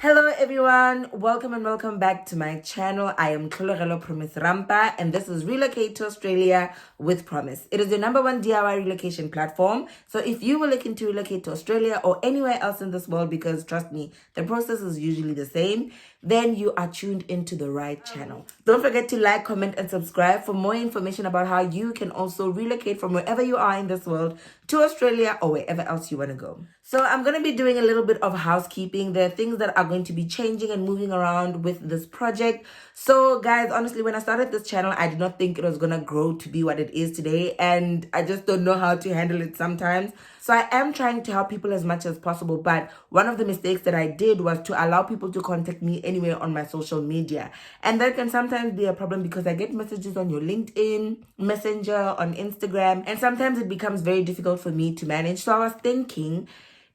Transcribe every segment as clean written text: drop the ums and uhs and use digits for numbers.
Hello everyone, welcome and welcome back to my channel. I am Promise Rampa and this is Relocate to Australia with Promise. It is your number one DIY relocation platform. So if you were looking to relocate to Australia or anywhere else in this world, because trust me, the process is usually the same, then you are tuned into the right channel. Don't forget to like, comment and subscribe for more information about how you can also relocate from wherever you are in this world to Australia or wherever else you want to go. So I'm going to be doing a little bit of housekeeping. There are things that are going to be changing and moving around with this project. So guys, honestly, when I started this channel, I did not think it was going to grow to be what it is today. And I just don't know how to handle it sometimes. So I am trying to help people as much as possible. But one of the mistakes that I did was to allow people to contact me anywhere on my social media. And that can sometimes be a problem because I get messages on your LinkedIn, Messenger, on Instagram. And sometimes it becomes very difficult for me to manage. So I was thinking,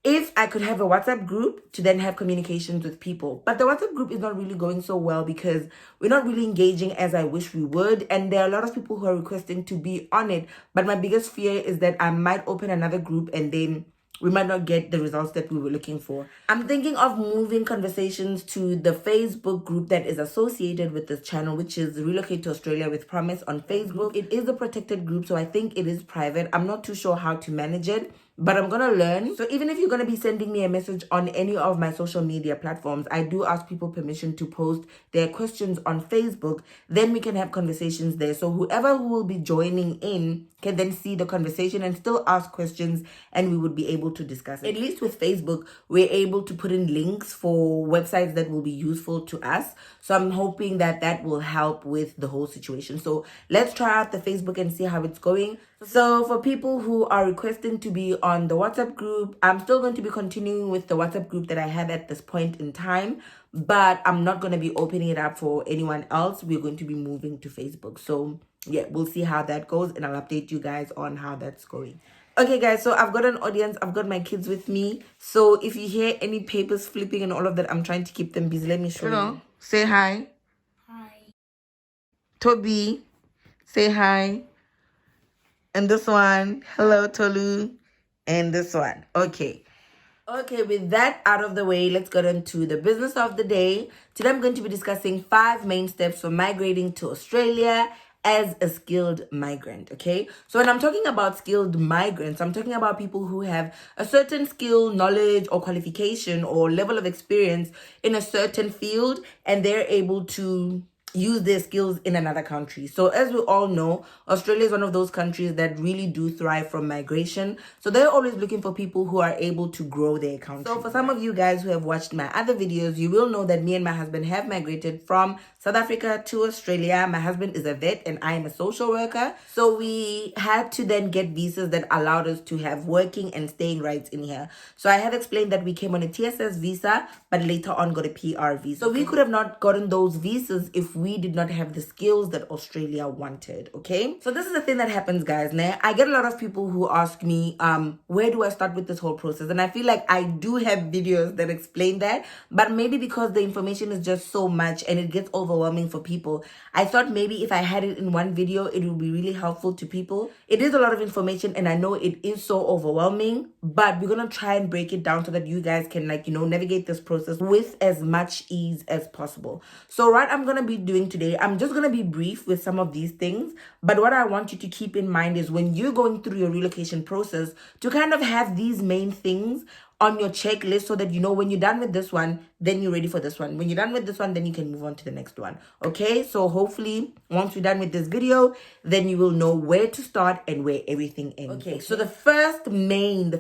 if I could have a WhatsApp group to then have communications with people. But the WhatsApp group is not really going so well because we're not really engaging as I wish we would. And there are a lot of people who are requesting to be on it. But my biggest fear is that I might open another group and then we might not get the results that we were looking for. I'm thinking of moving conversations to the Facebook group that is associated with this channel, which is Relocate to Australia with Promise on Facebook. It is a protected group, so I think it is private. I'm not too sure how to manage it, but I'm gonna learn. So even if you're gonna be sending me a message on any of my social media platforms, I do ask people permission to post their questions on Facebook. Then we can have conversations there. So whoever who will be joining in can then see the conversation and still ask questions, and we would be able to discuss it. At least with Facebook, we're able to put in links for websites that will be useful to us. So I'm hoping that that will help with the whole situation. So let's try out the Facebook and see how it's going. So for people who are requesting to be on the WhatsApp group, I'm still going to be continuing with the WhatsApp group that I had at this point in time, but I'm not going to be opening it up for anyone else. We're going to be moving to Facebook. So yeah, we'll see how that goes and I'll update you guys on how that's going. Okay guys, so I've got an audience, I've got my kids with me. So if you hear any papers flipping and all of that, I'm trying to keep them busy. Let me show you. Say hi. Hi. Toby, say hi. And this one, hello Tolu. And this one, okay. Okay, with that out of the way, let's get into the business of the day. Today I'm going to be discussing 5 main steps for migrating to Australia as a skilled migrant, okay? So when I'm talking about skilled migrants, I'm talking about people who have a certain skill, knowledge, or qualification or level of experience in a certain field, and they're able to use their skills in another country. So as we all know, Australia is one of those countries that really do thrive from migration. So they're always looking for people who are able to grow their country. So for some of you guys who have watched my other videos, you will know that me and my husband have migrated from South Africa to Australia. My husband is a vet and I am a social worker. So we had to then get visas that allowed us to have working and staying rights in here. So I have explained that we came on a TSS visa, but later on got a PR visa. So we could have not gotten those visas if we did not have the skills that Australia wanted, okay? So this is the thing that happens, guys. Now, I get a lot of people who ask me, where do I start with this whole process? And I feel like I do have videos that explain that, but maybe because the information is just so much and it gets overwhelming for people, I thought maybe if I had it in one video, it would be really helpful to people. It is a lot of information and I know it is so overwhelming, but we're gonna try and break it down so that you guys can navigate this process with as much ease as possible. So what I'm gonna be doing today, I'm just gonna be brief with some of these things, but what I want you to keep in mind is when you're going through your relocation process to kind of have these main things on your checklist so that you know when you're done with this one, then you're ready for this one. When you're done with this one, then you can move on to the next one. Okay, so hopefully once we're done with this video, then you will know where to start and where everything ends. Okay, so the first main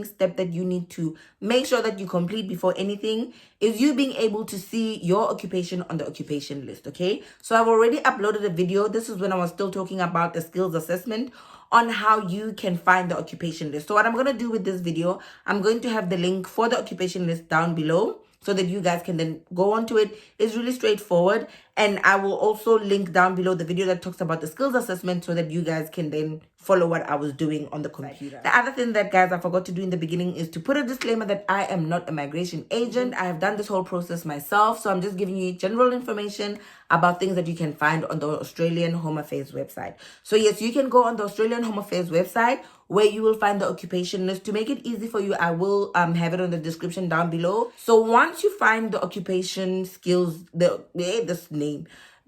step that you need to make sure that you complete before anything is you being able to see your occupation on the occupation list. Okay, so I've already uploaded a video. This is when I was still talking about the skills assessment on how you can find the occupation list. So what I'm going to do with this video, I'm going to have the link for the occupation list down below so that you guys can then go onto it. It's really straightforward. And I will also link down below the video that talks about the skills assessment so that you guys can then follow what I was doing on the computer. The other thing that, guys, I forgot to do in the beginning is to put a disclaimer that I am not a migration agent. I have done this whole process myself, so I'm just giving you general information about things that you can find on the Australian Home Affairs website. So yes, you can go on the Australian Home Affairs website where you will find the occupation list. To make it easy for you, I will have it on the description down below. So once you find the occupation skills, the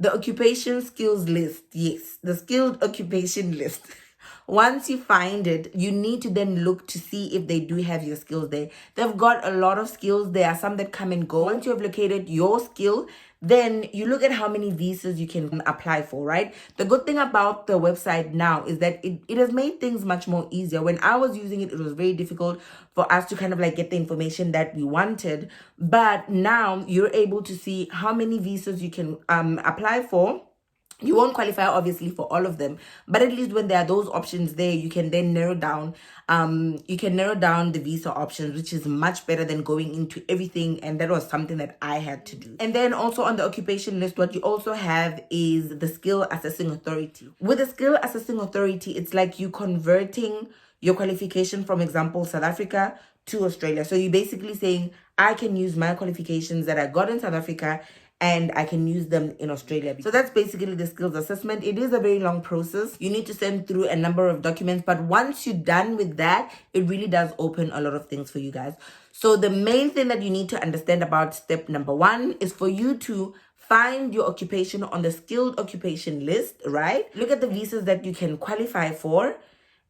occupation skills list, yes, the skilled occupation list. Once you find it, you need to then look to see if they do have your skills there. They've got a lot of skills. There are some that come and go. Once you have located your skill, then you look at how many visas you can apply for, right? The good thing about the website now is that it has made things much more easier. When I was using it, it was very difficult for us to kind of like get the information that we wanted. But now you're able to see how many visas you can apply for. You won't qualify obviously for all of them, but at least when there are those options there, you can then narrow down the visa options, which is much better than going into everything. And that was something that I had to do. And then also on the occupation list, what you also have is the skill assessing authority. With the skill assessing authority, it's like you converting your qualification from, example, South Africa to Australia. So you're basically saying, I can use my qualifications that I got in South Africa and I can use them in Australia. So that's basically the skills assessment. It is a very long process. You need to send through a number of documents, but once you're done with that, it really does open a lot of things for you guys. So the main thing that you need to understand about step number 1 is for you to find your occupation on the skilled occupation list, right? Look at the visas that you can qualify for.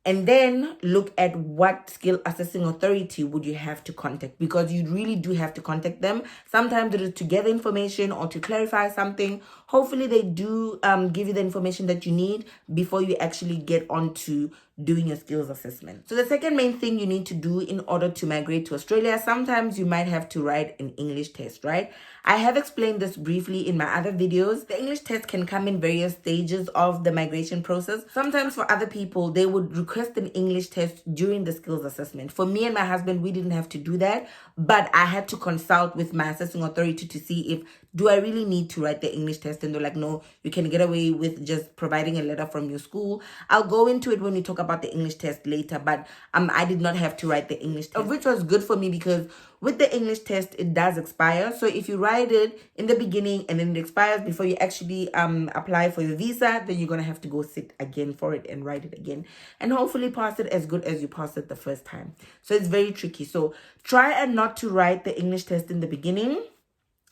And then look at what skill assessing authority would you have to contact, because you really do have to contact them. Sometimes it is to get information or to clarify something. Hopefully they do give you the information that you need before you actually get on to doing your skills assessment. So the second main thing you need to do in order to migrate to Australia, sometimes you might have to write an English test, right? I have explained this briefly in my other videos. The English test can come in various stages of the migration process. Sometimes for other people, they would request an English test during the skills assessment. For me and my husband, we didn't have to do that, but I had to consult with my assessing authority to see if, do I really need to write the English test? And they're like, no, you can get away with just providing a letter from your school. I'll go into it when we talk about the English test later, but I did not have to write the English test, which was good for me because with the English test, it does expire. So if you write it in the beginning and then it expires before you actually apply for your visa, then you're going to have to go sit again for it and write it again. And hopefully pass it as good as you passed it the first time. So it's very tricky. So try and not to write the English test in the beginning.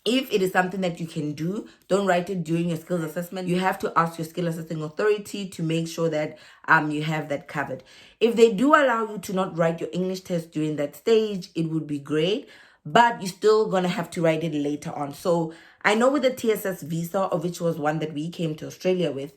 If it is something that you can do, don't write it during your skills assessment. You have to ask your skill assessing authority to make sure that you have that covered. If they do allow you to not write your English test during that stage, it would be great, but you're still going to have to write it later on. So I know with the TSS visa, of which was one that we came to Australia with,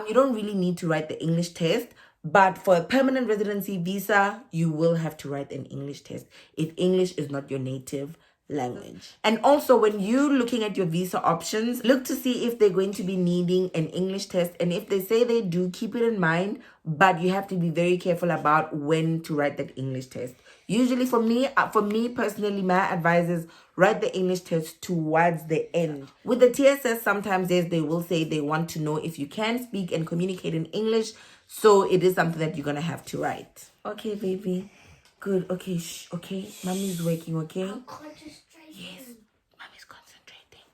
you don't really need to write the English test. But for a permanent residency visa, you will have to write an English test if English is not your native language. And also when you're looking at your visa options, look to see if they're going to be needing an English test, and if they say they do, keep it in mind, but you have to be very careful about when to write that English test. Usually for me personally, my advice is write the English test towards the end. With the TSS, sometimes they will say they want to know if you can speak and communicate in English, so it is something that you're gonna have to write. Okay, baby. Good. Okay. Shh. Okay. Mommy's working. Okay. I'm concentrating. Yes. Mommy's concentrating.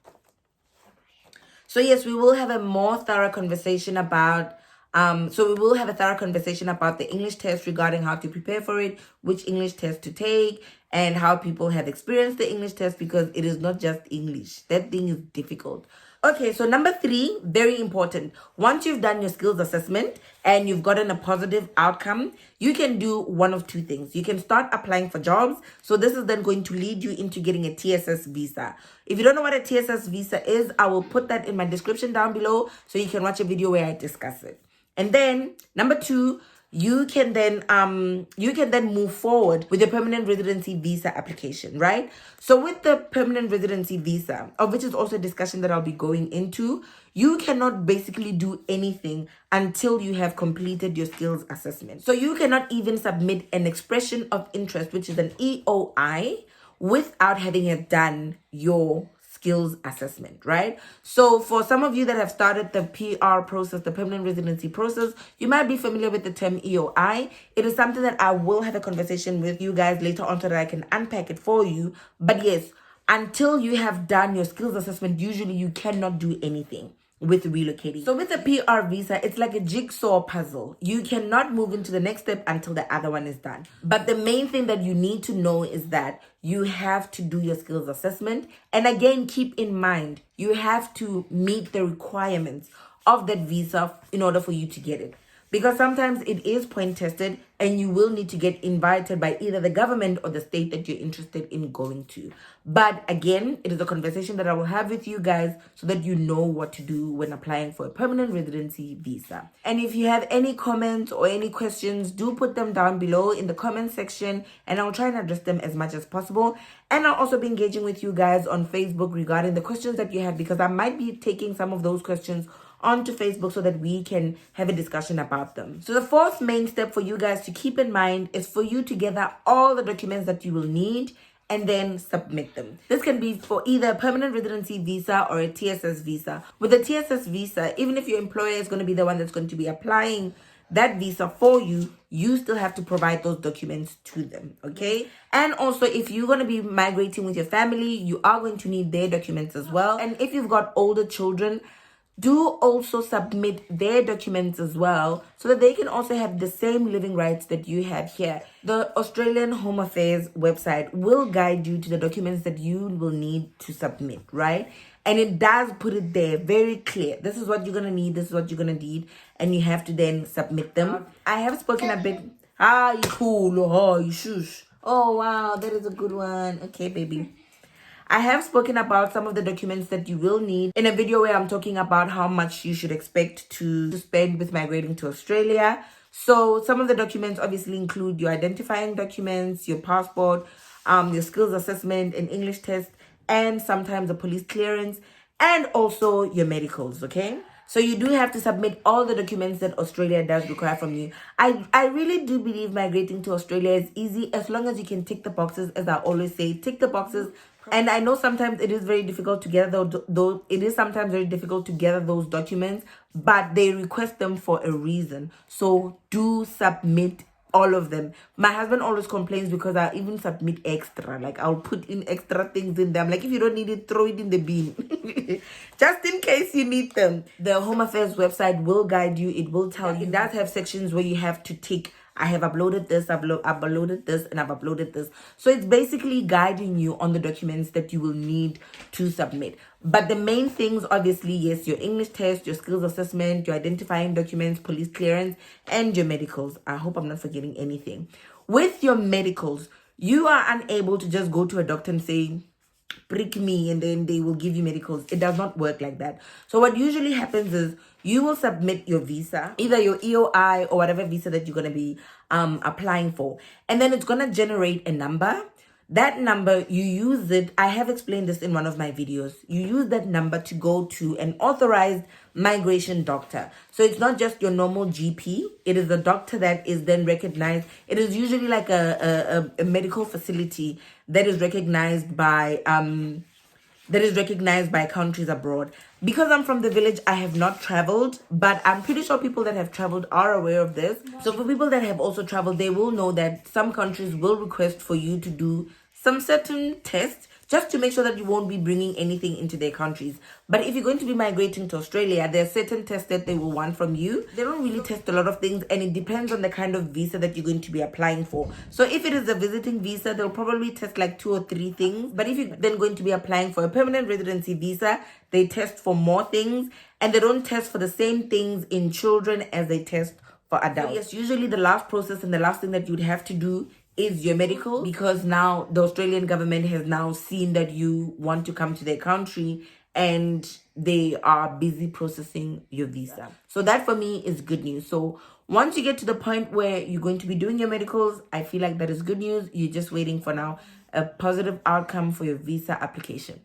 So yes, we will have a more thorough conversation about. So we will have a thorough conversation about the English test, regarding how to prepare for it, which English test to take, and how people have experienced the English test, because it is not just English. That thing is difficult. Okay, so number 3, very important. Once you've done your skills assessment and you've gotten a positive outcome, you can do one of 2 things. You can start applying for jobs. So this is then going to lead you into getting a TSS visa. If you don't know what a TSS visa is, I will put that in my description down below so you can watch a video where I discuss it. And then number 2, you can then move forward with your permanent residency visa application, right? So with the permanent residency visa, of which is also a discussion that I'll be going into, you cannot basically do anything until you have completed your skills assessment. So you cannot even submit an expression of interest, which is an EOI, without having done your skills assessment, right? So for some of you that have started the PR process, the permanent residency process, you might be familiar with the term EOI. It is something that I will have a conversation with you guys later on so that I can unpack it for you. But yes, until you have done your skills assessment, usually you cannot do anything with relocating. So with a PR visa, it's like a jigsaw puzzle. You cannot move into the next step until the other one is done. But the main thing that you need to know is that you have to do your skills assessment. And again, keep in mind, you have to meet the requirements of that visa in order for you to get it. Because sometimes it is point tested and you will need to get invited by either the government or the state that you're interested in going to. But again, it is a conversation that I will have with you guys so that you know what to do when applying for a permanent residency visa. And if you have any comments or any questions, do put them down below in the comment section and I'll try and address them as much as possible. And I'll also be engaging with you guys on Facebook regarding the questions that you have, because I might be taking some of those questions onto Facebook so that we can have a discussion about them. So the fourth main step for you guys to keep in mind is for you to gather all the documents that you will need and then submit them. This can be for either a permanent residency visa or a TSS visa. With a TSS visa, even if your employer is going to be the one that's going to be applying that visa for you, you still have to provide those documents to them, okay? And also, if you're going to be migrating with your family, you are going to need their documents as well. And if you've got older children, do also submit their documents as well so that they can also have the same living rights that you have here. The Australian Home Affairs website will guide you to the documents that you will need to submit, right? And it does put it there very clear. This is what you're going to need. This is what you're going to need. And you have to then submit them. I have spoken a bit. You cool. You shush. Oh, wow. That is a good one. Okay, baby. I have spoken about some of the documents that you will need in a video where I'm talking about how much you should expect to spend with migrating to Australia. So some of the documents obviously include your identifying documents, your passport, your skills assessment, an English test, and sometimes a police clearance, and also your medicals, okay? So you do have to submit all the documents that Australia does require from you. I really do believe migrating to Australia is easy as long as you can tick the boxes, as I always say, tick the boxes. And I know sometimes it is very difficult to gather those documents, but they request them for a reason. So do submit all of them. My husband always complains because I even submit extra. Like, I'll put in extra things in them. Like, if you don't need it, throw it in the bin. Just in case you need them. The Home Affairs website will guide you. It will tell you. It does have sections where you have to tick, I have uploaded this, I've uploaded this, and I've uploaded this. So it's basically guiding you on the documents that you will need to submit. But the main things, obviously, yes, your English test, your skills assessment, your identifying documents, police clearance, and your medicals. I hope I'm not forgetting anything. With your medicals, you are unable to just go to a doctor and say, prick me, and then they will give you medicals. It does not work like that. So what usually happens is you will submit your visa, either your EOI or whatever visa that you're going to be applying for. And then it's going to generate a number. That number, you use it. I have explained this in one of my videos. You use that number to go to an authorized migration doctor. So it's not just your normal GP. It is a doctor that is then recognized. It is usually like a medical facility that is recognized by countries abroad. Because I'm from the village, I have not traveled, but I'm pretty sure people that have traveled are aware of this. So for people that have also traveled, they will know that some countries will request for you to do some certain tests just to make sure that you won't be bringing anything into their countries. But if you're going to be migrating to Australia, there are certain tests that they will want from you. They don't really test a lot of things, and it depends on the kind of visa that you're going to be applying for. So if it is a visiting visa, they'll probably test like 2 or 3 things. But if you're then going to be applying for a permanent residency visa, they test for more things, and they don't test for the same things in children as they test for adults. So yes, usually the last process and the last thing that you'd have to do is your medical, because now the Australian government has now seen that you want to come to their country and they are busy processing your visa. So that for me is good news. So once you get to the point where you're going to be doing your medicals, I feel like that is good news. You're just waiting for now a positive outcome for your visa application.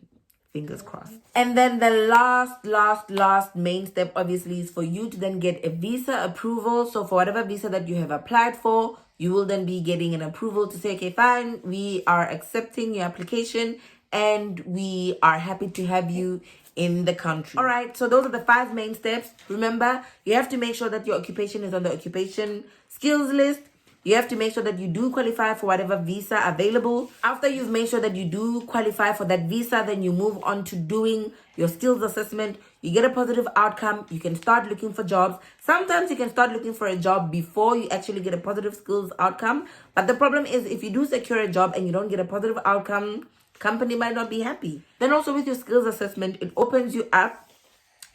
Fingers crossed. And then the last main step obviously is for you to then get a visa approval. So for whatever visa that you have applied for, you will then be getting an approval to say, okay, fine, we are accepting your application and we are happy to have you in the country. All right, so those are the 5 main steps. Remember, you have to make sure that your occupation is on the occupation skills list. You have to make sure that you do qualify for whatever visa available. After you've made sure that you do qualify for that visa, then you move on to doing your skills assessment. You get a positive outcome. You can start looking for jobs. Sometimes you can start looking for a job before you actually get a positive skills outcome. But the problem is if you do secure a job and you don't get a positive outcome, company might not be happy. Then also with your skills assessment, it opens you up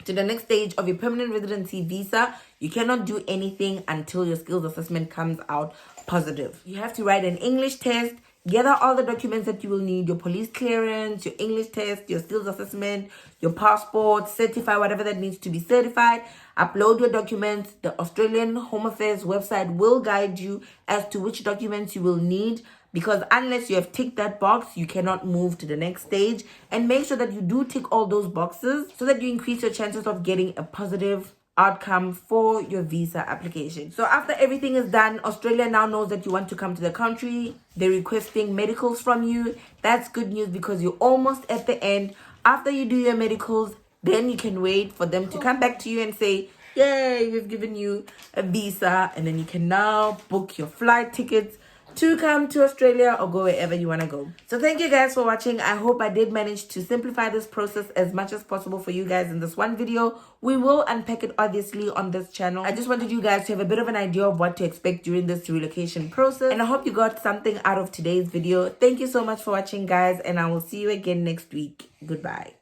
to the next stage of your permanent residency visa. You cannot do anything until your skills assessment comes out positive. You have to write an English test, gather all the documents that you will need, your police clearance, your English test, your skills assessment, your passport, certify whatever that needs to be certified, upload your documents. The Australian Home Affairs website will guide you as to which documents you will need, because unless you have ticked that box, you cannot move to the next stage. And make sure that you do tick all those boxes so that you increase your chances of getting a positive outcome for your visa application. So after everything is done, Australia now knows that you want to come to the country. They're requesting medicals from you. That's good news because you're almost at the end. After you do your medicals, then you can wait for them to come back to you and say, yay, we've given you a visa. And then you can now book your flight tickets to come to Australia or go wherever you want to go. So thank you guys for watching. I hope I did manage to simplify this process as much as possible for you guys in this one video. We will unpack it obviously on this channel. I just wanted you guys to have a bit of an idea of what to expect during this relocation process, and I hope you got something out of today's video. Thank you so much for watching, guys, and I will see you again next week. Goodbye.